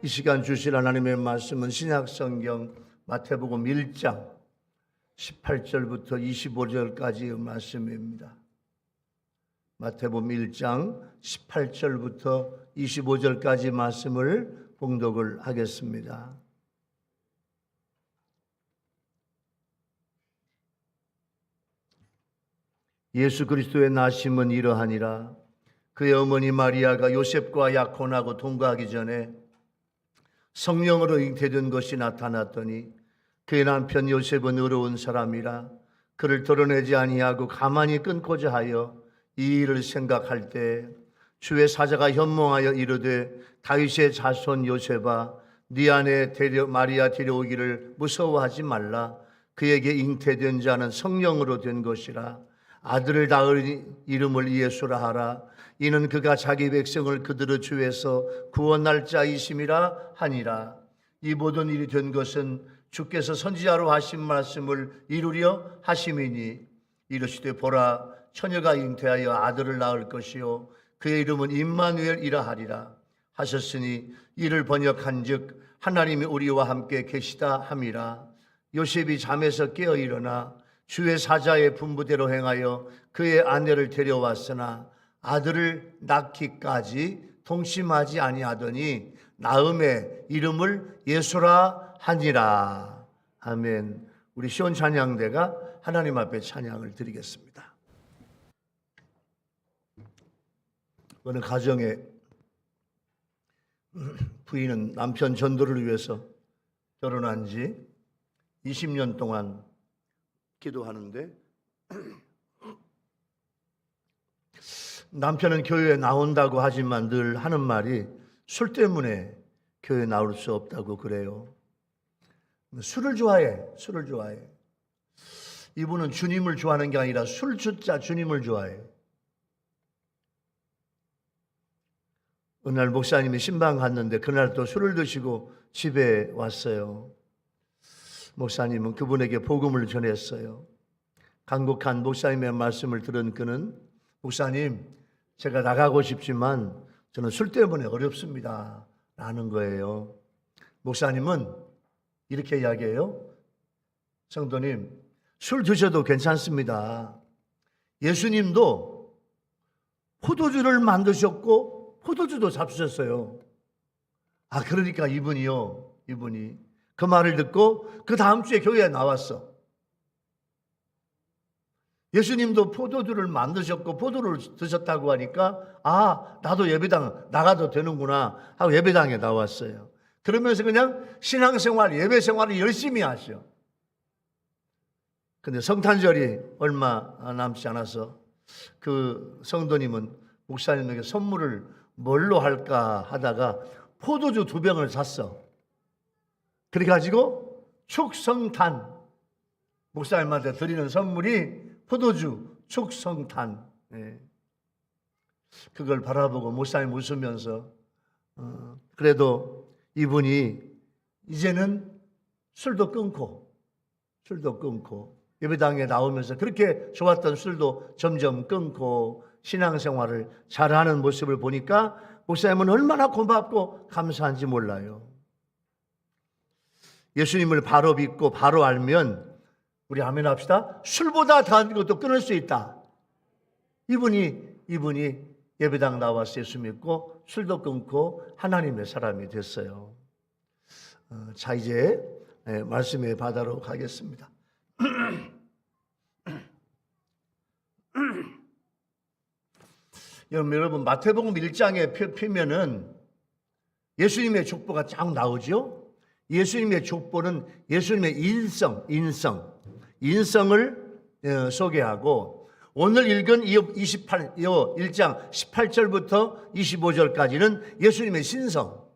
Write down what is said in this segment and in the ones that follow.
이 시간 주실 하나님의 말씀은 신약성경 마태복음 1장 18절부터 25절까지의 말씀입니다. 마태복음 1장 18절부터 25절까지 말씀을 봉독을 하겠습니다. 예수 그리스도의 나심은 이러하니라. 그의 어머니 마리아가 요셉과 약혼하고 동거하기 전에 성령으로 잉태된 것이 나타났더니 그의 남편 요셉은 의로운 사람이라 그를 드러내지 아니하고 가만히 끊고자 하여 이 일을 생각할 때 주의 사자가 현몽하여 이르되 다윗의 자손 요셉아 네 아내 마리아 데려오기를 무서워하지 말라. 그에게 잉태된 자는 성령으로 된 것이라. 아들을 낳을 이름을 예수라 하라. 이는 그가 자기 백성을 그들의 죄에서 구원할 자이심이라 하니라. 이 모든 일이 된 것은 주께서 선지자로 하신 말씀을 이루려 하심이니 이르시되 보라 처녀가 잉태하여 아들을 낳을 것이요 그의 이름은 임마누엘이라 하리라 하셨으니 이를 번역한즉 하나님이 우리와 함께 계시다 함이라. 요셉이 잠에서 깨어 일어나 주의 사자의 분부대로 행하여 그의 아내를 데려왔으나 아들을 낳기까지 동심하지 아니하더니 낳음에 이름을 예수라 하니라. 아멘. 우리 시온 찬양대가 하나님 앞에 찬양을 드리겠습니다. 어느 가정에 부인은 남편 전도를 위해서 결혼한 지 20년 동안 기도하는데 남편은 교회에 나온다고 하지만 늘 하는 말이 술 때문에 교회에 나올 수 없다고 그래요. 술을 좋아해. 이분은 주님을 좋아하는 게 아니라 술 주자 주님을 좋아해. 어느 날 목사님이 신방 갔는데 그날 또 술을 드시고 집에 왔어요. 목사님은 그분에게 복음을 전했어요. 간곡한 목사님의 말씀을 들은 그는 목사님, 제가 나가고 싶지만 저는 술 때문에 어렵습니다. 라는 거예요. 목사님은 이렇게 이야기해요. 성도님, 술 드셔도 괜찮습니다. 예수님도 포도주를 만드셨고 포도주도 잡수셨어요. 그러니까 이분이 그 말을 듣고 그 다음 주에 교회에 나왔어. 예수님도 포도주를 만드셨고 포도를 드셨다고 하니까 나도 예배당 나가도 되는구나 하고 예배당에 나왔어요. 그러면서 그냥 신앙생활, 예배생활을 열심히 하셔. 근데 성탄절이 얼마 남지 않아서 그 성도님은 목사님에게 선물을 뭘로 할까 하다가 포도주 2병을 샀어. 그래가지고 축성탄, 목사님한테 드리는 선물이 포도주 축성탄. 그걸 바라보고 목사님 웃으면서 그래도 이분이 이제는 술도 끊고 예배당에 나오면서 그렇게 좋았던 술도 점점 끊고 신앙생활을 잘하는 모습을 보니까 목사님은 얼마나 고맙고 감사한지 몰라요. 예수님을 바로 믿고 바로 알면 우리 아멘 합시다. 술보다 더한 것도 끊을 수 있다. 이분이 예배당 나와서 예수 믿고 술도 끊고 하나님의 사람이 됐어요. 자, 이제 말씀의 바다로 가겠습니다. 여러분 마태복음 1장에 펴면은 예수님의 족보가 쫙 나오죠. 예수님의 족보는 예수님의 인성을 소개하고 오늘 읽은 1장 18절부터 25절까지는 예수님의 신성.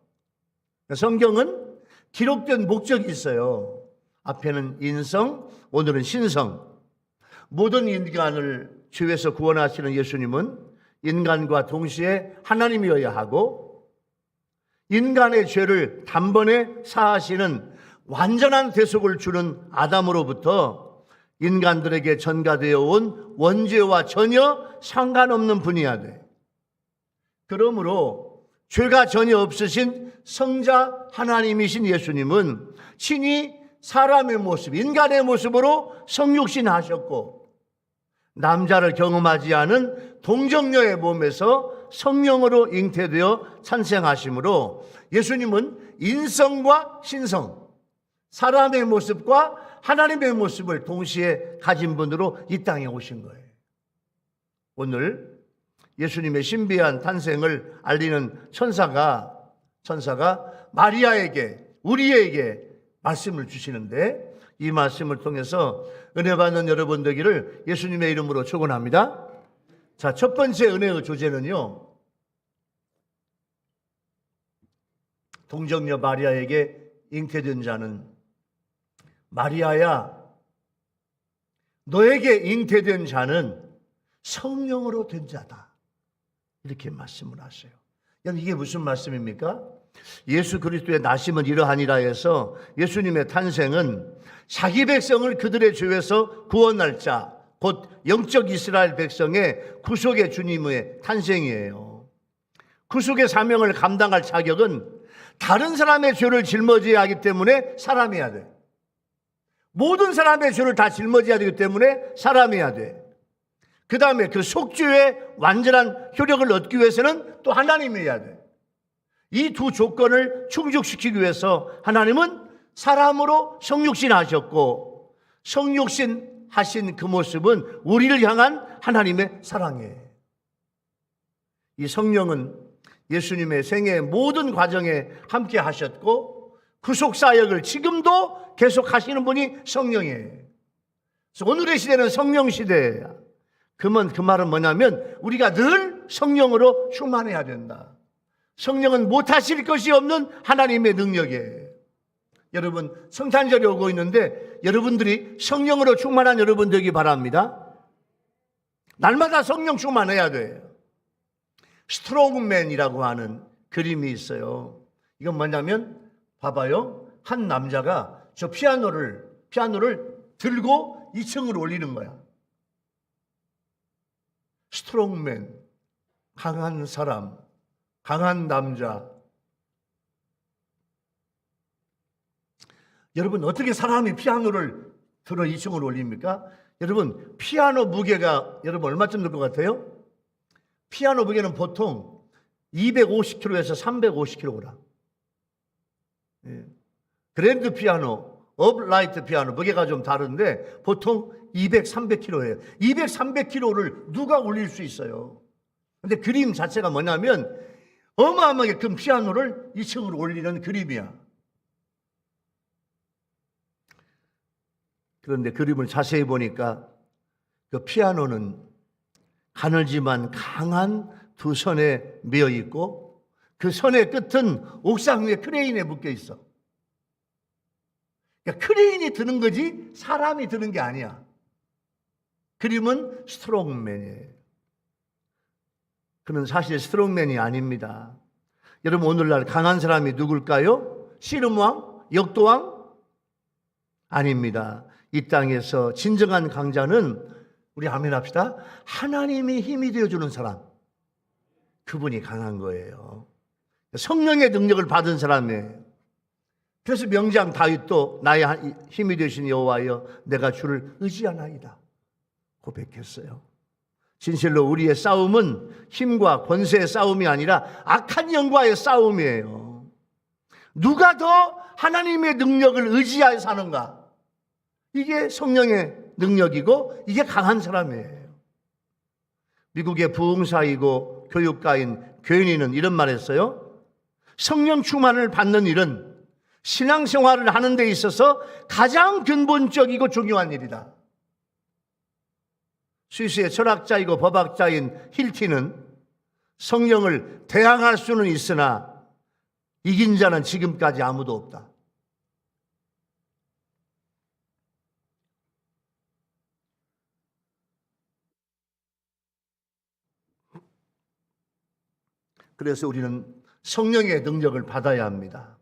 성경은 기록된 목적이 있어요. 앞에는 인성, 오늘은 신성. 모든 인간을 죄에서 구원하시는 예수님은 인간과 동시에 하나님이어야 하고 인간의 죄를 단번에 사하시는 완전한 대속을 주는 아담으로부터 인간들에게 전가되어 온 원죄와 전혀 상관없는 분이어야 돼. 그러므로 죄가 전혀 없으신 성자 하나님이신 예수님은 친히 사람의 모습, 인간의 모습으로 성육신 하셨고, 남자를 경험하지 않은 동정녀의 몸에서 성령으로 잉태되어 탄생하심으로 예수님은 인성과 신성, 사람의 모습과 하나님의 모습을 동시에 가진 분으로 이 땅에 오신 거예요. 오늘 예수님의 신비한 탄생을 알리는 천사가 마리아에게, 우리에게 말씀을 주시는데, 이 말씀을 통해서 은혜 받는 여러분 되기를 예수님의 이름으로 축원합니다. 자, 첫 번째 은혜의 주제는요, 동정녀 마리아에게 잉태된 자는, 마리아야, 너에게 잉태된 자는 성령으로 된 자다, 이렇게 말씀을 하세요. 여러분, 이게 무슨 말씀입니까? 예수 그리스도의 나심은 이러하니라 해서 예수님의 탄생은 자기 백성을 그들의 죄에서 구원할 자, 곧 영적 이스라엘 백성의 구속의 주님의 탄생이에요. 구속의 사명을 감당할 자격은 다른 사람의 죄를 짊어져야 하기 때문에 사람이어야 돼. 모든 사람의 죄를 다 짊어져야 되기 때문에 사람이어야 돼. 그 다음에 그 속죄의 완전한 효력을 얻기 위해서는 또 하나님이어야 돼. 이 두 조건을 충족시키기 위해서 하나님은 사람으로 성육신 하셨고, 성육신 하신 그 모습은 우리를 향한 하나님의 사랑이에요. 이 성령은 예수님의 생애의 모든 과정에 함께 하셨고, 구속사역을 지금도 계속 하시는 분이 성령이에요. 그래서 오늘의 시대는 성령 시대예요. 그 말은 뭐냐면 우리가 늘 성령으로 충만해야 된다. 성령은 못하실 것이 없는 하나님의 능력이에요. 여러분, 성탄절이 오고 있는데 여러분들이 성령으로 충만한 여러분 되기 바랍니다. 날마다 성령 충만해야 돼요. 스트롱맨이라고 하는 그림이 있어요. 이건 뭐냐면, 봐봐요. 한 남자가 저 피아노를 들고 2층으로 올리는 거야. 스트롱맨, 강한 사람, 강한 남자. 여러분, 어떻게 사람이 피아노를 들어 2층으로 올립니까? 여러분, 피아노 무게가 여러분 얼마쯤 될 것 같아요? 피아노 무게는 보통 250kg에서 350kg. 그랜드 피아노, 업라이트 피아노 무게가 좀 다른데 보통 200, 300kg예요. 200, 300kg를 누가 올릴 수 있어요? 근데 그림 자체가 뭐냐면 어마어마하게 큰 피아노를 2층으로 올리는 그림이야. 그런데 그림을 자세히 보니까 그 피아노는 가늘지만 강한 두 선에 매어 있고, 그 선의 끝은 옥상 위에 크레인에 묶여 있어. 그러니까 크레인이 드는 거지 사람이 드는 게 아니야. 그림은 스트롱맨이에요. 그는 사실 스트롱맨이 아닙니다. 여러분, 오늘날 강한 사람이 누굴까요? 씨름왕? 역도왕? 아닙니다. 이 땅에서 진정한 강자는, 우리 아멘 합시다, 하나님이 힘이 되어주는 사람, 그분이 강한 거예요. 성령의 능력을 받은 사람이에요. 그래서 명장 다윗도 나의 힘이 되신 여호와여 내가 주를 의지하나이다 고백했어요. 진실로 우리의 싸움은 힘과 권세의 싸움이 아니라 악한 영과의 싸움이에요. 누가 더 하나님의 능력을 의지하여 사는가? 이게 성령의 능력이고 이게 강한 사람이에요. 미국의 부흥사이고 교육가인 교인이는 이런 말 했어요. 성령 충만을 받는 일은 신앙생활을 하는 데 있어서 가장 근본적이고 중요한 일이다. 스위스의 철학자이고 법학자인 힐티는 성령을 대항할 수는 있으나 이긴 자는 지금까지 아무도 없다. 그래서 우리는 성령의 능력을 받아야 합니다.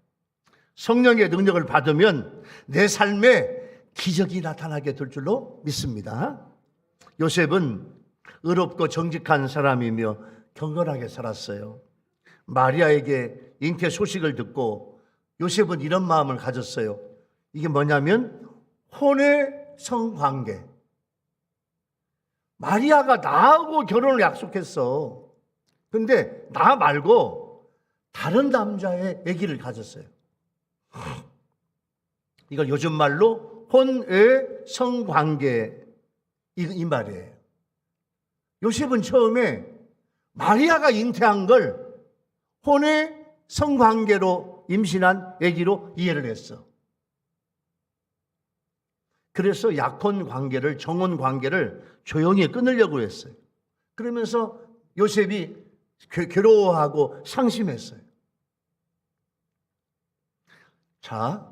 성령의 능력을 받으면 내 삶에 기적이 나타나게 될 줄로 믿습니다. 요셉은 의롭고 정직한 사람이며 경건하게 살았어요. 마리아에게 잉태 소식을 듣고 요셉은 이런 마음을 가졌어요. 이게 뭐냐면 혼의 성관계. 마리아가 나하고 결혼을 약속했어. 근데 나 말고 다른 남자의 아기를 가졌어요. 이걸 요즘 말로 혼의 성관계, 이 말이에요. 요셉은 처음에 마리아가 잉태한 걸 혼의 성관계로 임신한 아기로 이해를 했어. 그래서 약혼 관계를, 정혼 관계를 조용히 끊으려고 했어요. 그러면서 요셉이 괴로워하고 상심했어요. 자,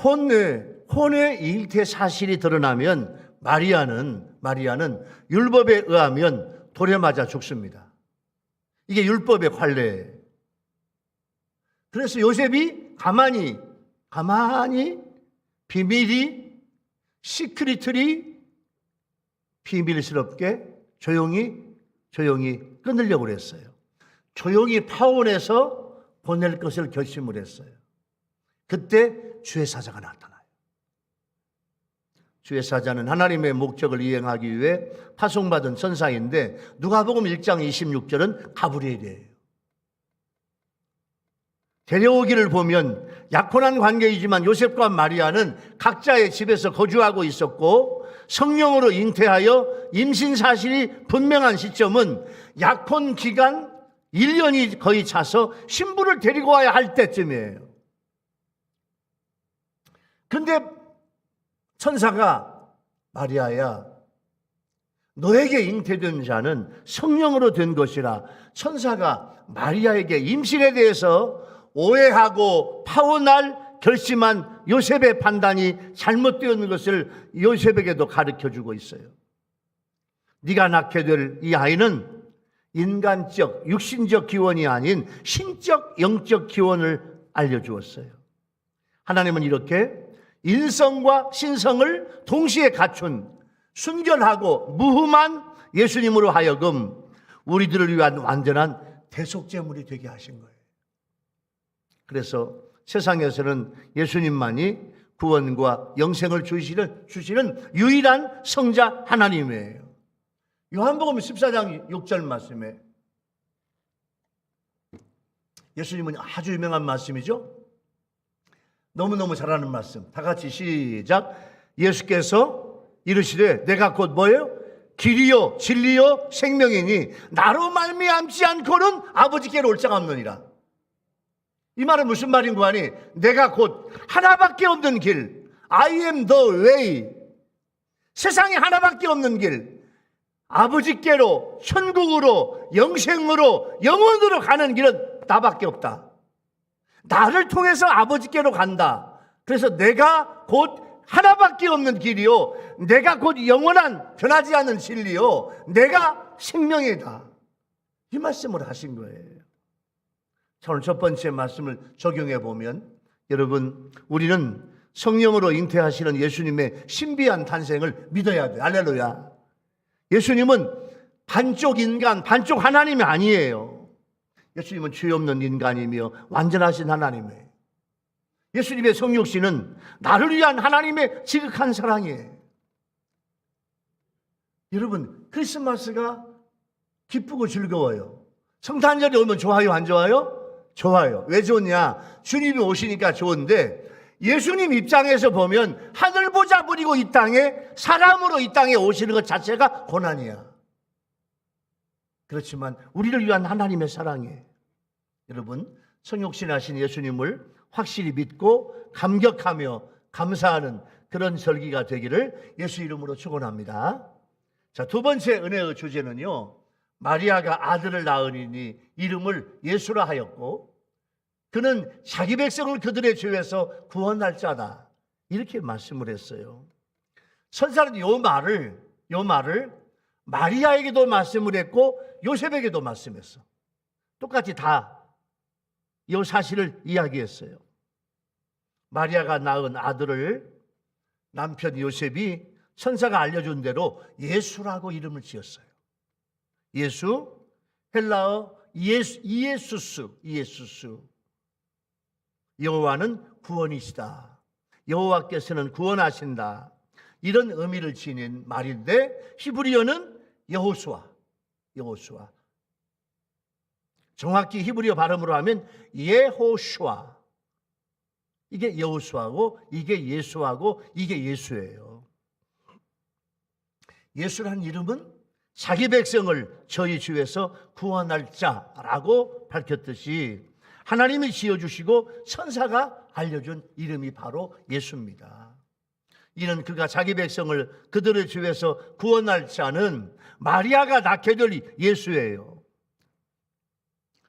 혼의 잉태 사실이 드러나면 마리아는 율법에 의하면 돌에 맞아 죽습니다. 이게 율법의 관례예요. 그래서 요셉이 가만히 비밀이 시크릿리 비밀스럽게 조용히 끊으려고 했어요. 조용히 파혼해서 보낼 것을 결심을 했어요. 그때 주의 사자가 나타나요. 주의 사자는 하나님의 목적을 이행하기 위해 파송받은 천사인데 누가복음 1장 26절은 가브리엘이에요. 데려오기를 보면 약혼한 관계이지만 요셉과 마리아는 각자의 집에서 거주하고 있었고 성령으로 잉태하여 임신 사실이 분명한 시점은 약혼 기간 1년이 거의 차서 신부를 데리고 와야 할 때쯤이에요. 근데 천사가 마리아야, 너에게 잉태된 자는 성령으로 된 것이라. 천사가 마리아에게 임신에 대해서 오해하고 파혼할 결심한 요셉의 판단이 잘못되었는 것을 요셉에게도 가르쳐주고 있어요. 네가 낳게 될 이 아이는 인간적, 육신적 기원이 아닌 신적, 영적 기원을 알려주었어요. 하나님은 이렇게 인성과 신성을 동시에 갖춘 순결하고 무흠한 예수님으로 하여금 우리들을 위한 완전한 대속제물이 되게 하신 거예요. 그래서 세상에서는 예수님만이 구원과 영생을 주시는 유일한 성자 하나님이에요. 요한복음 14장 6절 말씀에 예수님은 아주 유명한 말씀이죠. 너무너무 잘하는 말씀. 다 같이 시작. 예수께서 이르시되 내가 곧 뭐예요? 길이요 진리요 생명이니 나로 말미암지 않고는 아버지께로 올 자가 없느니라. 이 말은 무슨 말인고 하니 내가 곧 하나밖에 없는 길, I am the way, 세상에 하나밖에 없는 길, 아버지께로, 천국으로, 영생으로, 영원으로 가는 길은 나밖에 없다. 나를 통해서 아버지께로 간다. 그래서 내가 곧 하나밖에 없는 길이요, 내가 곧 영원한 변하지 않는 진리요, 내가 생명이다. 이 말씀을 하신 거예요. 자, 오늘 첫 번째 말씀을 적용해 보면 여러분, 우리는 성령으로 잉태하시는 예수님의 신비한 탄생을 믿어야 돼요. 할렐루야. 예수님은 반쪽 인간, 반쪽 하나님이 아니에요. 예수님은 죄 없는 인간이며 완전하신 하나님이에요. 예수님의 성육신은 나를 위한 하나님의 지극한 사랑이에요. 여러분, 크리스마스가 기쁘고 즐거워요. 성탄절이 오면 좋아요, 안 좋아요? 좋아요. 왜 좋냐? 주님이 오시니까 좋은데 예수님 입장에서 보면 하늘 보자 버리고 이 땅에 사람으로 이 땅에 오시는 것 자체가 고난이야. 그렇지만 우리를 위한 하나님의 사랑이에요. 여러분, 성육신하신 예수님을 확실히 믿고 감격하며 감사하는 그런 절기가 되기를 예수 이름으로 축원합니다. 자, 두 번째 은혜의 주제는요, 마리아가 아들을 낳으니 이름을 예수라 하였고 그는 자기 백성을 그들의 죄에서 구원할 자다, 이렇게 말씀을 했어요. 선사는 요 말을 마리아에게도 말씀을 했고 요셉에게도 말씀했어. 똑같이 다 이 사실을 이야기했어요. 마리아가 낳은 아들을 남편 요셉이 천사가 알려준 대로 예수라고 이름을 지었어요. 예수, 헬라어 이에수스. 여호와는 구원이시다. 여호와께서는 구원하신다. 이런 의미를 지닌 말인데 히브리어는 여호수아. 정확히 히브리어 발음으로 하면 예호슈아. 이게 여호수아고 이게 예수하고 이게 예수예요. 예수란 이름은 자기 백성을 저희 주에서 구원할 자라고 밝혔듯이 하나님이 지어주시고 천사가 알려준 이름이 바로 예수입니다. 이는 그가 자기 백성을 그들의 주에서 구원할 자는 마리아가 낳게 될 예수예요.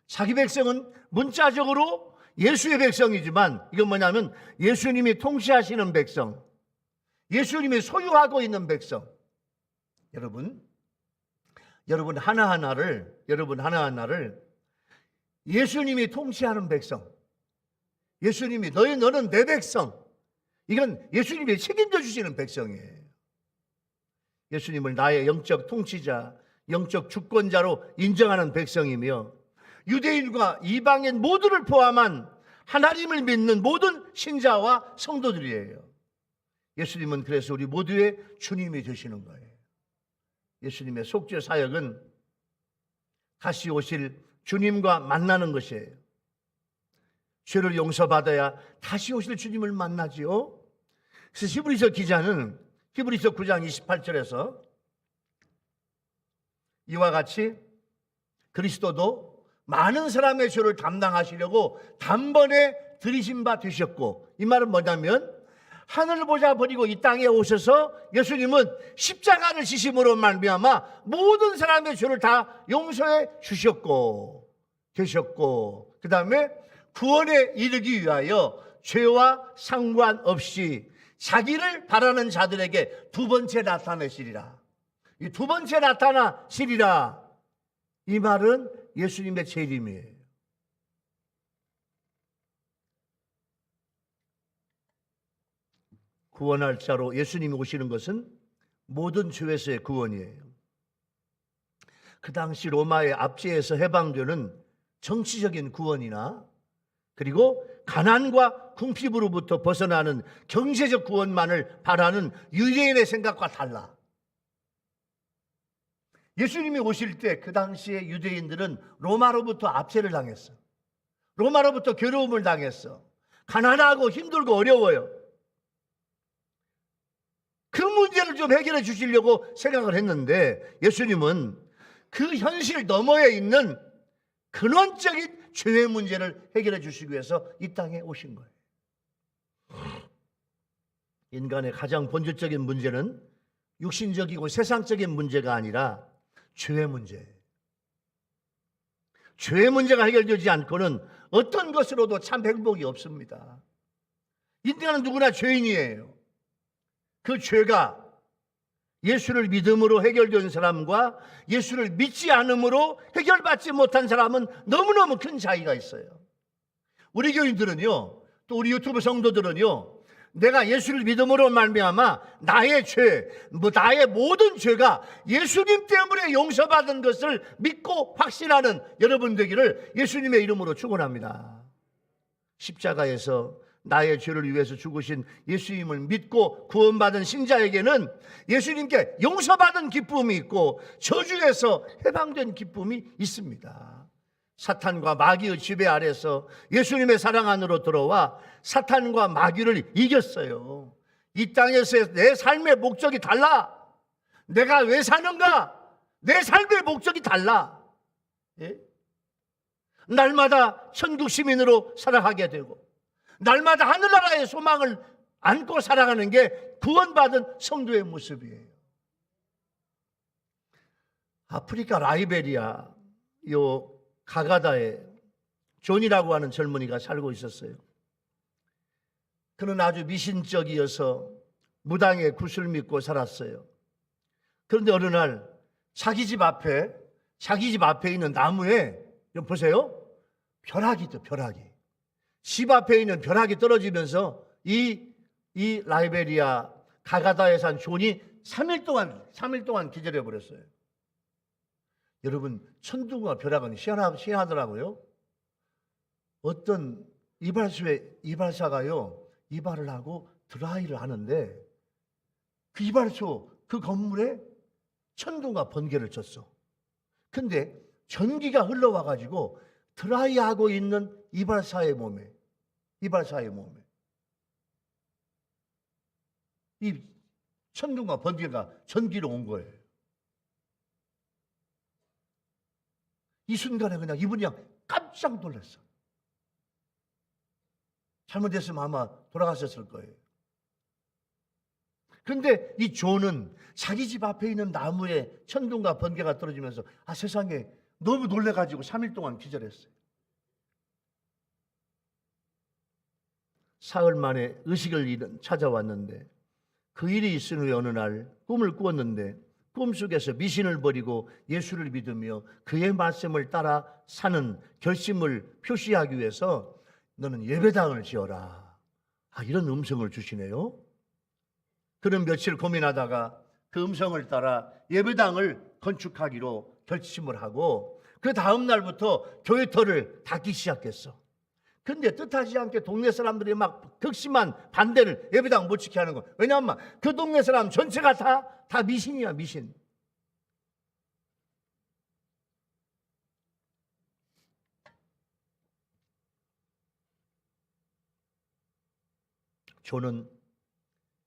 자기 백성은 문자적으로 예수의 백성이지만 이건 뭐냐면 예수님이 통치하시는 백성, 예수님이 소유하고 있는 백성. 여러분 하나하나를 예수님이 통치하는 백성, 예수님이 너는 내 백성, 이건 예수님이 책임져 주시는 백성이에요. 예수님을 나의 영적 통치자, 영적 주권자로 인정하는 백성이며 유대인과 이방인 모두를 포함한 하나님을 믿는 모든 신자와 성도들이에요. 예수님은 그래서 우리 모두의 주님이 되시는 거예요. 예수님의 속죄 사역은 다시 오실 주님과 만나는 것이에요. 죄를 용서받아야 다시 오실 주님을 만나지요. 그래서 히브리서 기자는 히브리서 9장 28절에서 이와 같이 그리스도도 많은 사람의 죄를 담당하시려고 단번에 들이신 바 되셨고, 이 말은 뭐냐면 하늘을 보자 버리고 이 땅에 오셔서 예수님은 십자가를 지심으로 말미암아 모든 사람의 죄를 다 용서해 주셨고 계셨고, 그 다음에 구원에 이르기 위하여 죄와 상관없이 자기를 바라는 자들에게 두 번째 나타내시리라. 이 두 번째 나타나시리라, 이 말은 예수님의 재림이에요. 구원할 자로 예수님이 오시는 것은 모든 죄에서의 구원이에요. 그 당시 로마의 압제에서 해방되는 정치적인 구원이나 그리고 가난과 궁핍으로부터 벗어나는 경제적 구원만을 바라는 유대인의 생각과 달라. 예수님이 오실 때 그 당시의 유대인들은 로마로부터 압제를 당했어. 로마로부터 괴로움을 당했어. 가난하고 힘들고 어려워요. 그 문제를 좀 해결해 주시려고 생각을 했는데 예수님은 그 현실 너머에 있는 근원적인 죄의 문제를 해결해 주시기 위해서 이 땅에 오신 거예요. 인간의 가장 본질적인 문제는 육신적이고 세상적인 문제가 아니라 죄의 문제예요. 죄의 문제가 해결되지 않고는 어떤 것으로도 참 행복이 없습니다. 인간은 누구나 죄인이에요. 그 죄가 예수를 믿음으로 해결된 사람과 예수를 믿지 않음으로 해결받지 못한 사람은 너무너무 큰 차이가 있어요. 우리 교인들은요, 또 우리 유튜브 성도들은요, 내가 예수를 믿음으로 말미암아 나의 죄, 나의 모든 죄가 예수님 때문에 용서받은 것을 믿고 확신하는 여러분 되기를 예수님의 이름으로 축원합니다. 십자가에서 나의 죄를 위해서 죽으신 예수님을 믿고 구원받은 신자에게는 예수님께 용서받은 기쁨이 있고 저주에서 해방된 기쁨이 있습니다. 사탄과 마귀의 지배 아래서 예수님의 사랑 안으로 들어와 사탄과 마귀를 이겼어요. 이 땅에서 내 삶의 목적이 달라. 내가 왜 사는가? 내 삶의 목적이 달라. 예? 날마다 천국 시민으로 살아가게 되고 날마다 하늘나라의 소망을 안고 살아가는 게 구원받은 성도의 모습이에요. 아프리카 라이베리아 요 가가다에 존이라고 하는 젊은이가 살고 있었어요. 그는 아주 미신적이어서 무당의 굿을 믿고 살았어요. 그런데 어느 날 자기 집 앞에 있는 나무에 보세요, 벼락이 있죠. 벼락이 집 앞에 있는 벼락이 떨어지면서 이 라이베리아 가가다에 산 존이 3일 동안 기절해 버렸어요. 여러분, 천둥과 벼락은 희한하더라고요. 어떤 이발사가요, 이발을 하고 드라이를 하는데 그 이발소 그 건물에 천둥과 번개를 쳤어. 근데 전기가 흘러와가지고 드라이하고 있는 이발사의 몸에 이 천둥과 번개가 전기로 온 거예요. 이 순간에 그냥 이분이 그냥 깜짝 놀랐어. 잘못했으면 아마 돌아갔었을 거예요. 그런데 이 존은 자기 집 앞에 있는 나무에 천둥과 번개가 떨어지면서 세상에 너무 놀래가지고 3일 동안 기절했어요. 사흘 만에 의식을 찾아왔는데 그 일이 있은 후에 어느 날 꿈을 꾸었는데 꿈속에서 미신을 버리고 예수를 믿으며 그의 말씀을 따라 사는 결심을 표시하기 위해서 너는 예배당을 지어라. 이런 음성을 주시네요. 그는 며칠 고민하다가 그 음성을 따라 예배당을 건축하기로 결심을 하고 그 다음 날부터 교회터를 닫기 시작했어. 근데 뜻하지 않게 동네 사람들이 막 극심한 반대를 예배당 못 지게 하는 거. 왜냐하면 그 동네 사람 전체가 다 미신이야, 미신. 저는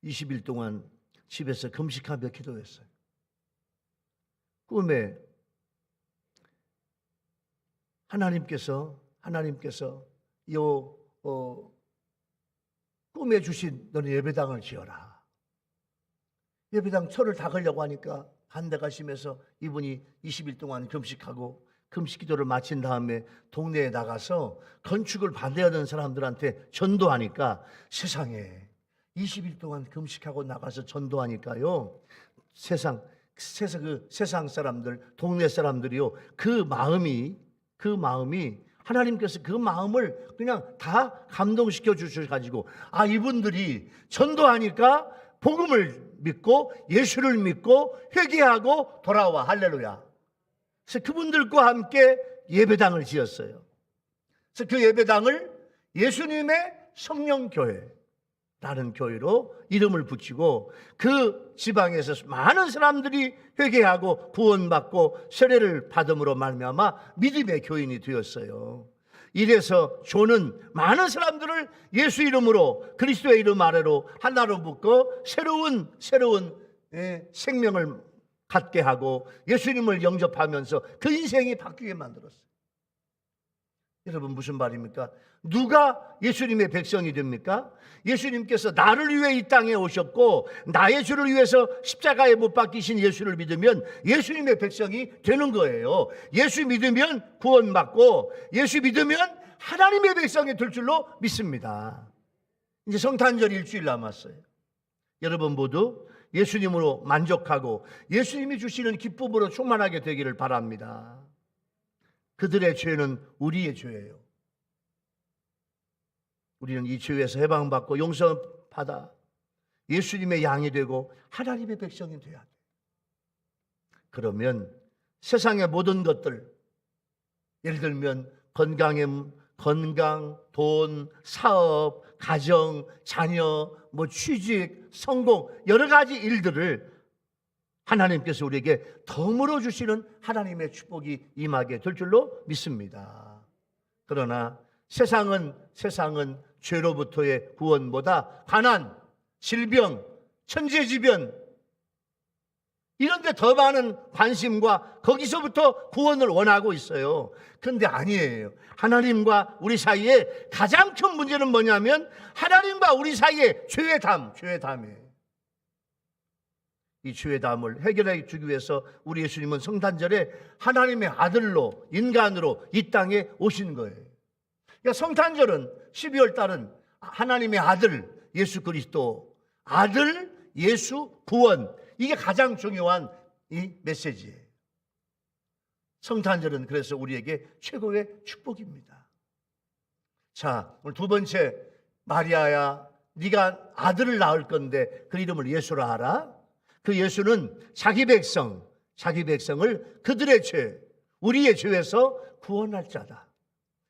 20일 동안 집에서 금식하며 기도했어요. 꿈에 하나님께서 꿈에 주신 너는 예배당을 지어라. 예배당 철을 닦으려고 하니까 반대가 심해서 이분이 20일 동안 금식하고 금식 기도를 마친 다음에 동네에 나가서 건축을 반대하던 사람들한테 전도하니까 세상에 20일 동안 금식하고 나가서 전도하니까요, 세상 사람들, 동네 사람들이요, 그 마음이 하나님께서 그 마음을 그냥 다 감동시켜 주셔가지고 이분들이 전도하니까 복음을 믿고 예수를 믿고 회개하고 돌아와. 할렐루야. 그래서 그분들과 함께 예배당을 지었어요. 그래서 그 예배당을 예수님의 성령교회라는 교회로 이름을 붙이고 그 지방에서 많은 사람들이 회개하고 구원받고 세례를 받음으로 말미암아 믿음의 교인이 되었어요. 이래서 존은 많은 사람들을 예수 이름으로, 그리스도의 이름 아래로 하나로 묶어 새로운 생명을 갖게 하고 예수님을 영접하면서 그 인생이 바뀌게 만들었어요. 여러분, 무슨 말입니까? 누가 예수님의 백성이 됩니까? 예수님께서 나를 위해 이 땅에 오셨고 나의 죄를 위해서 십자가에 못 박히신 예수를 믿으면 예수님의 백성이 되는 거예요. 예수 믿으면 구원받고 예수 믿으면 하나님의 백성이 될 줄로 믿습니다. 이제 성탄절 일주일 남았어요. 여러분 모두 예수님으로 만족하고 예수님이 주시는 기쁨으로 충만하게 되기를 바랍니다. 그들의 죄는 우리의 죄예요. 우리는 이 죄에서 해방받고 용서받아 예수님의 양이 되고 하나님의 백성이 돼야 돼. 그러면 세상의 모든 것들, 예를 들면 건강, 돈, 사업, 가정, 자녀, 취직, 성공, 여러 가지 일들을 하나님께서 우리에게 덤으로 주시는 하나님의 축복이 임하게 될 줄로 믿습니다. 그러나 세상은 죄로부터의 구원보다 가난, 질병, 천재지변 이런 데 더 많은 관심과 거기서부터 구원을 원하고 있어요. 그런데 아니에요. 하나님과 우리 사이에 가장 큰 문제는 뭐냐면 하나님과 우리 사이에 죄의 담이에요. 이 죄의 담을 해결해 주기 위해서 우리 예수님은 성탄절에 하나님의 아들로, 인간으로 이 땅에 오신 거예요. 그러니까 성탄절은 12월 달은 하나님의 아들 예수 그리스도, 아들 예수 구원, 이게 가장 중요한 이 메시지예요. 성탄절은 그래서 우리에게 최고의 축복입니다. 자, 오늘 두 번째, 마리아야 네가 아들을 낳을 건데 그 이름을 예수라 하라. 그 예수는 자기 백성을 그들의 죄, 우리의 죄에서 구원할 자다.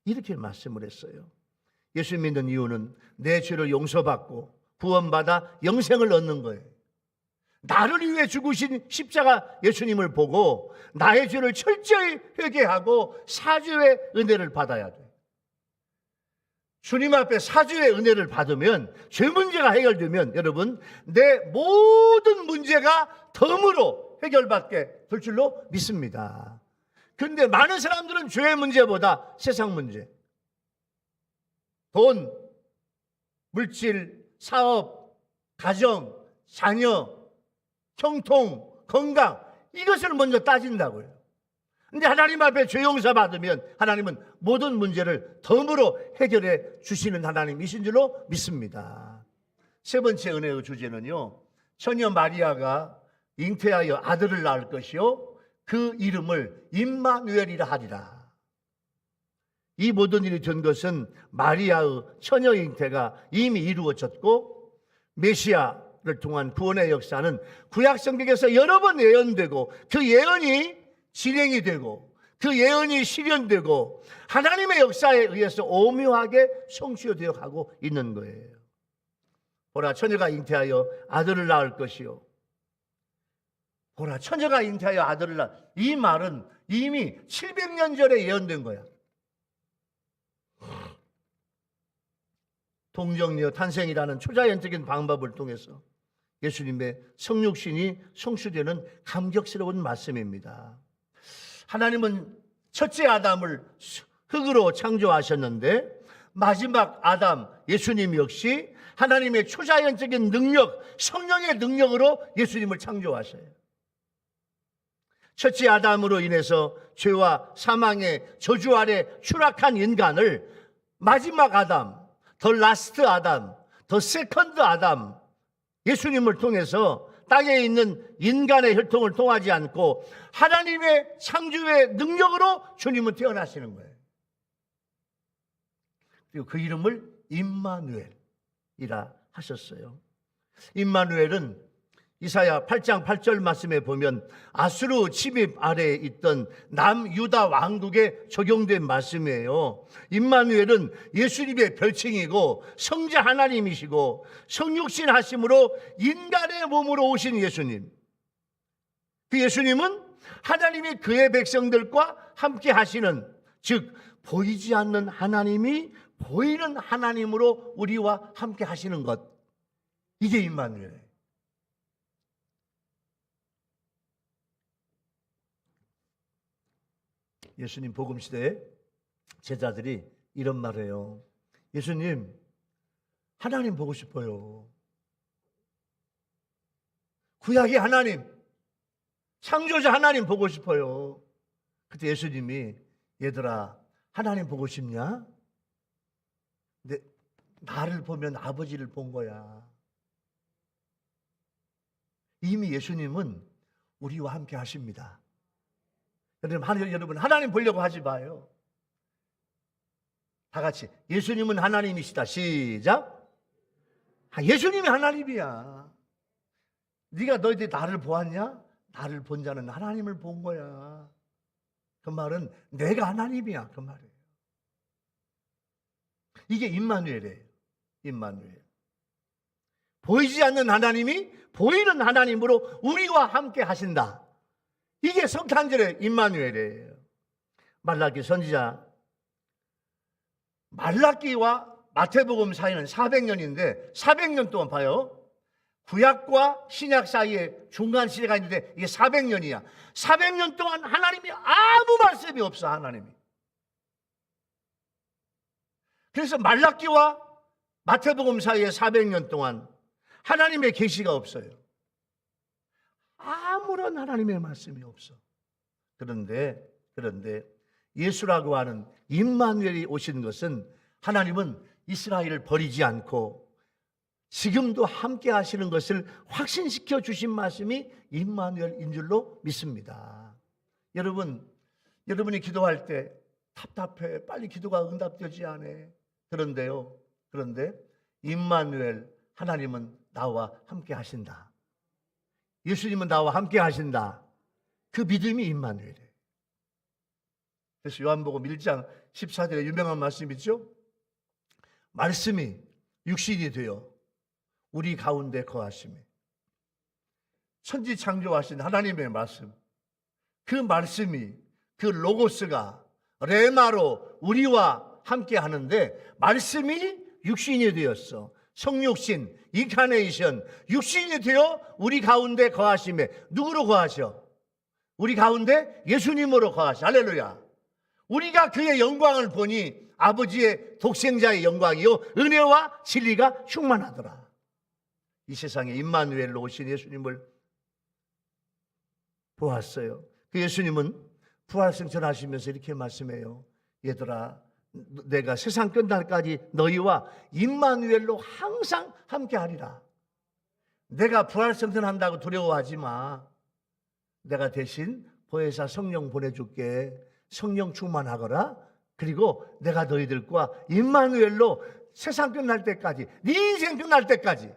이렇게 말씀을 했어요. 예수 믿는 이유는 내 죄를 용서받고 구원받아 영생을 얻는 거예요. 나를 위해 죽으신 십자가 예수님을 보고 나의 죄를 철저히 회개하고 사죄의 은혜를 받아야 돼. 주님 앞에 사죄의 은혜를 받으면, 죄 문제가 해결되면 여러분, 내 모든 문제가 덤으로 해결받게 될 줄로 믿습니다. 그런데 많은 사람들은 죄의 문제보다 세상 문제, 돈, 물질, 사업, 가정, 자녀, 형통, 건강, 이것을 먼저 따진다고요. 근데 하나님 앞에 죄 용서 받으면 하나님은 모든 문제를 덤으로 해결해 주시는 하나님이신 줄로 믿습니다. 세 번째 은혜의 주제는요, 처녀 마리아가 잉태하여 아들을 낳을 것이요 그 이름을 임마누엘이라 하리라. 이 모든 일이 된 것은 마리아의 처녀 잉태가 이미 이루어졌고, 메시아를 통한 구원의 역사는 구약 성경에서 여러 번 예언되고, 그 예언이 진행이 되고, 그 예언이 실현되고, 하나님의 역사에 의해서 오묘하게 성취되어 가고 있는 거예요. 보라, 처녀가 잉태하여 아들을 낳을 것이요. 보라, 처녀가 잉태하여 아들을 낳을. 이 말은 이미 700년 전에 예언된 거야. 동정녀 탄생이라는 초자연적인 방법을 통해서 예수님의 성육신이 성취되는 감격스러운 말씀입니다. 하나님은 첫째 아담을 흙으로 창조하셨는데, 마지막 아담 예수님 역시 하나님의 초자연적인 능력, 성령의 능력으로 예수님을 창조하셔요. 첫째 아담으로 인해서 죄와 사망의 저주 아래 추락한 인간을 마지막 아담, 더 라스트 아담, 더 세컨드 아담, 예수님을 통해서 땅에 있는 인간의 혈통을 통하지 않고 하나님의 창조의 능력으로 주님은 태어나시는 거예요. 그리고 그 이름을 임마누엘이라 하셨어요. 임마누엘은 이사야 8장 8절 말씀에 보면 아수르 침입 아래에 있던 남유다 왕국에 적용된 말씀이에요. 임마누엘은 예수님의 별칭이고 성자 하나님이시고 성육신 하심으로 인간의 몸으로 오신 예수님. 그 예수님은 하나님이 그의 백성들과 함께 하시는, 즉 보이지 않는 하나님이 보이는 하나님으로 우리와 함께 하시는 것, 이게 임마누엘이에요. 예수님 복음 시대에 제자들이 이런 말을 해요. 예수님, 하나님 보고 싶어요. 구약의 하나님, 창조자 하나님 보고 싶어요. 그때 예수님이, 얘들아, 하나님 보고 싶냐? 근데 나를 보면 아버지를 본 거야. 이미 예수님은 우리와 함께 하십니다. 여러분, 하나님 보려고 하지 마요. 다 같이 예수님은 하나님이시다. 시작. 예수님이 하나님이야. 네가 너희들이 나를 보았냐? 나를 본 자는 하나님을 본 거야. 그 말은 내가 하나님이야, 그 말이에요. 이게 임마누엘이에요. 임마누엘. 보이지 않는 하나님이 보이는 하나님으로 우리와 함께 하신다. 이게 성탄절의 임마누엘이에요. 말라기 선지자, 말라기와 마태복음 사이는 400년인데 400년 동안 봐요. 구약과 신약 사이에 중간 시대가 있는데 이게 400년이야. 400년 동안 하나님이 아무 말씀이 없어, 하나님이. 그래서 말라기와 마태복음 사이에 400년 동안 하나님의 계시가 없어요. 아무런 하나님의 말씀이 없어. 그런데 예수라고 하는 임마누엘이 오신 것은, 하나님은 이스라엘을 버리지 않고 지금도 함께 하시는 것을 확신시켜 주신 말씀이 임마누엘인 줄로 믿습니다. 여러분이 기도할 때 답답해, 빨리 기도가 응답되지 않아. 그런데 임마누엘, 하나님은 나와 함께 하신다. 예수님은 나와 함께 하신다. 그 믿음이 임마누엘이에요. 그래서 요한복음 1장 14절에 유명한 말씀 있죠? 말씀이 육신이 되어 우리 가운데 거하시며, 천지 창조하신 하나님의 말씀, 그 말씀이, 그 로고스가 레마로 우리와 함께 하는데, 말씀이 육신이 되었어. 성육신, 인카네이션, 육신이 되어 우리 가운데 거하시며, 누구로 거하셔? 우리 가운데 예수님으로 거하셔. 할렐루야. 우리가 그의 영광을 보니 아버지의 독생자의 영광이요 은혜와 진리가 충만하더라. 이 세상에 임마누엘로 오신 예수님을 보았어요. 그 예수님은 부활승천하시면서 이렇게 말씀해요. 얘들아, 내가 세상 끝날까지 너희와 임마누엘로 항상 함께하리라. 내가 부활승천한다고 두려워하지 마. 내가 대신 보혜사 성령 보내줄게. 성령 충만하거라. 그리고 내가 너희들과 임마누엘로 세상 끝날 때까지, 네 인생 끝날 때까지,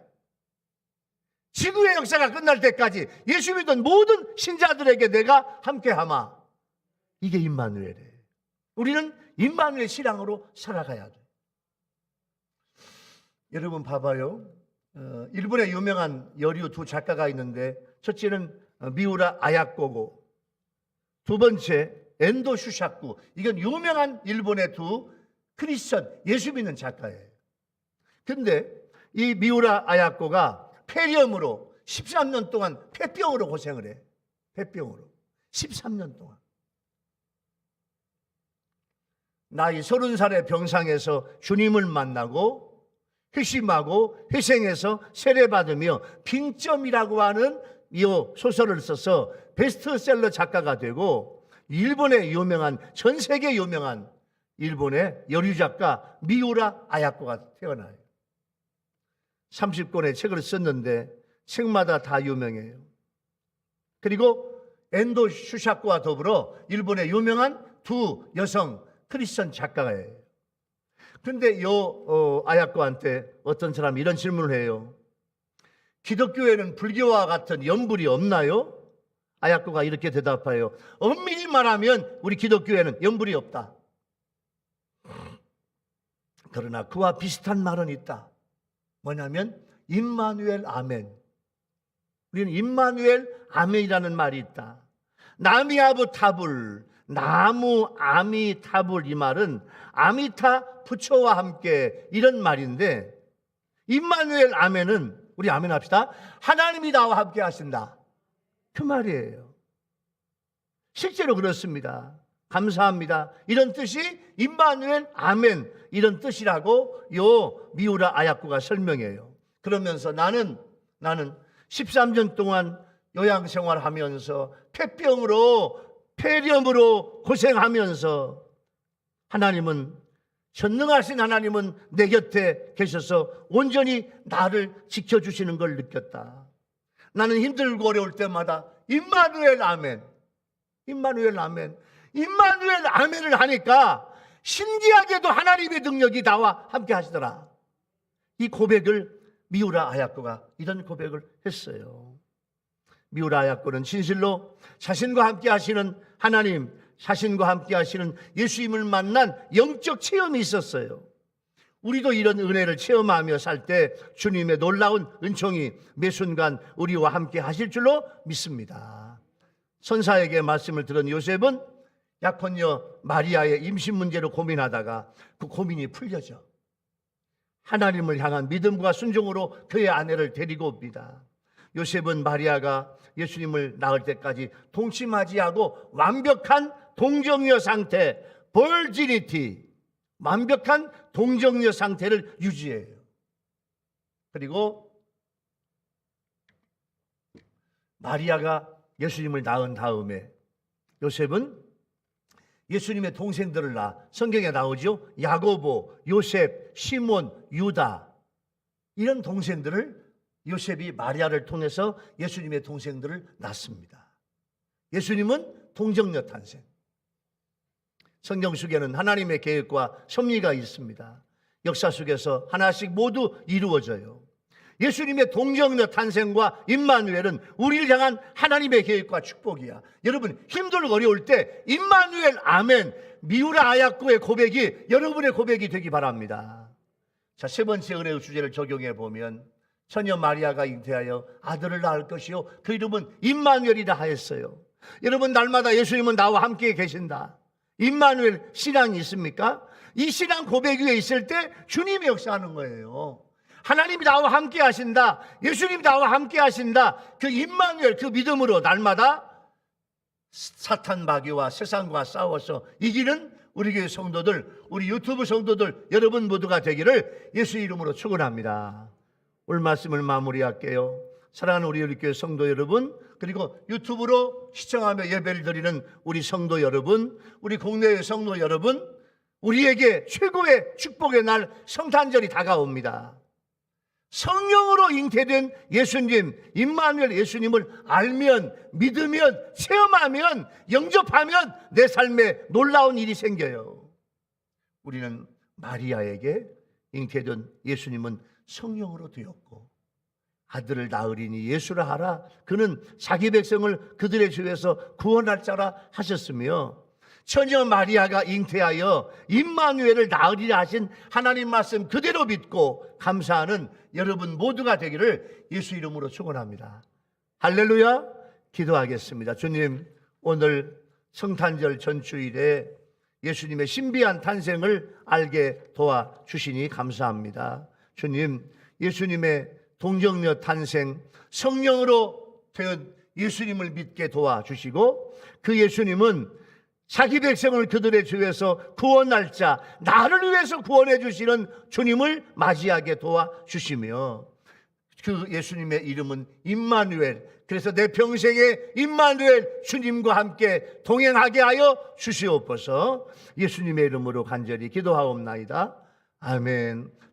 지구의 역사가 끝날 때까지 예수 믿은 모든 신자들에게 내가 함께하마. 이게 임마누엘이에요. 우리는 임마누엘 신앙으로 살아가야 돼. 여러분 봐봐요. 일본의 유명한 여류 두 작가가 있는데, 첫째는 미우라 아야코고, 두 번째 엔도 슈샤쿠. 이건 유명한 일본의 두 크리스천 예수 믿는 작가예요. 근데 이 미우라 아야코가 폐렴으로 13년 동안 폐병으로 고생을 해. 폐병으로 13년 동안. 나이 30살의 병상에서 주님을 만나고 회심하고 회생해서 세례받으며 빈점이라고 하는 이 소설을 써서 베스트셀러 작가가 되고, 일본의 유명한, 전 세계 유명한 일본의 여류 작가 미우라 아야코가 태어나요. 30권의 책을 썼는데 책마다 다 유명해요. 그리고 엔도 슈샤쿠와 더불어 일본의 유명한 두 여성 크리스천 작가예요. 그런데 아야코한테 어떤 사람이 이런 질문을 해요. 기독교에는 불교와 같은 연불이 없나요? 아야코가 이렇게 대답해요. 엄밀히 말하면 우리 기독교에는 연불이 없다. 그러나 그와 비슷한 말은 있다. 뭐냐면 임마누엘 아멘. 우리는 임마누엘 아멘이라는 말이 있다. 나미아부타불, 나무 아미타불, 이 말은 아미타 부처와 함께, 이런 말인데, 임마누엘 아멘은, 우리 아멘 합시다, 하나님이 나와 함께 하신다, 그 말이에요. 실제로 그렇습니다. 감사합니다, 이런 뜻이 임마누엘 아멘, 이런 뜻이라고 요 미우라 아야코가 설명해요. 그러면서 나는 13년 동안 요양생활하면서 폐렴으로 고생하면서 하나님은, 전능하신 하나님은 내 곁에 계셔서 온전히 나를 지켜주시는 걸 느꼈다. 나는 힘들고 어려울 때마다 임마누엘 아멘, 임마누엘 아멘, 임마누엘 아멘을 하니까 신기하게도 하나님의 능력이 나와 함께 하시더라. 이 고백을 미우라 아야코가 이런 고백을 했어요. 미우라 아야코는 진실로 자신과 함께 하시는 하나님, 자신과 함께 하시는 예수님을 만난 영적 체험이 있었어요. 우리도 이런 은혜를 체험하며 살 때 주님의 놀라운 은총이 매 순간 우리와 함께 하실 줄로 믿습니다. 선사에게 말씀을 들은 요셉은 약혼녀 마리아의 임신 문제로 고민하다가 그 고민이 풀려져 하나님을 향한 믿음과 순종으로 그의 아내를 데리고 옵니다. 요셉은 마리아가 예수님을 낳을 때까지 동침하지하고 완벽한 동정녀 상태, 벌지니티, 완벽한 동정녀 상태를 유지해요. 그리고 마리아가 예수님을 낳은 다음에 요셉은 예수님의 동생들을 낳아, 성경에 나오죠. 야고보, 요셉, 시몬, 유다, 이런 동생들을 요셉이 마리아를 통해서 예수님의 동생들을 낳습니다. 예수님은 동정녀 탄생. 성경 속에는 하나님의 계획과 섭리가 있습니다. 역사 속에서 하나씩 모두 이루어져요. 예수님의 동정녀 탄생과 임마누엘은 우리를 향한 하나님의 계획과 축복이야. 여러분, 힘들고 어려울 때 임마누엘 아멘, 미우라 아야코의 고백이 여러분의 고백이 되기 바랍니다. 자, 세 번째 은혜의 주제를 적용해 보면 처녀 마리아가 잉태하여 아들을 낳을 것이요 그 이름은 임마누엘이라 하였어요. 여러분, 날마다 예수님은 나와 함께 계신다. 임마누엘 신앙이 있습니까? 이 신앙 고백 위에 있을 때 주님이 역사하는 거예요. 하나님이 나와 함께 하신다. 예수님이 나와 함께 하신다. 그 임마누엘, 그 믿음으로 날마다 사탄 마귀와 세상과 싸워서 이기는 우리 교회 성도들, 우리 유튜브 성도들 여러분 모두가 되기를 예수 이름으로 축원합니다. 오늘 말씀을 마무리할게요. 사랑하는 우리 교회 성도 여러분, 그리고 유튜브로 시청하며 예배를 드리는 우리 성도 여러분, 우리 국내의 성도 여러분, 우리에게 최고의 축복의 날 성탄절이 다가옵니다. 성령으로 잉태된 예수님, 임마누엘 예수님을 알면, 믿으면, 체험하면, 영접하면 내 삶에 놀라운 일이 생겨요. 우리는 마리아에게 잉태된 예수님은 성령으로 되었고 아들을 낳으리니 예수라 하라. 그는 자기 백성을 그들의 죄에서 구원할 자라 하셨으며 처녀 마리아가 잉태하여 임마누엘을 낳으리라 하신 하나님 말씀 그대로 믿고 감사하는 여러분 모두가 되기를 예수 이름으로 축원합니다. 할렐루야. 기도하겠습니다. 주님, 오늘 성탄절 전주일에 예수님의 신비한 탄생을 알게 도와주시니 감사합니다. 주님, 예수님의 동정녀 탄생, 성령으로 된 예수님을 믿게 도와주시고 그 예수님은 자기 백성을 그들의 죄에서 구원할 자, 나를 위해서 구원해 주시는 주님을 맞이하게 도와주시며 그 예수님의 이름은 임마누엘, 그래서 내 평생에 임마누엘 주님과 함께 동행하게 하여 주시옵소서. 예수님의 이름으로 간절히 기도하옵나이다. 아멘.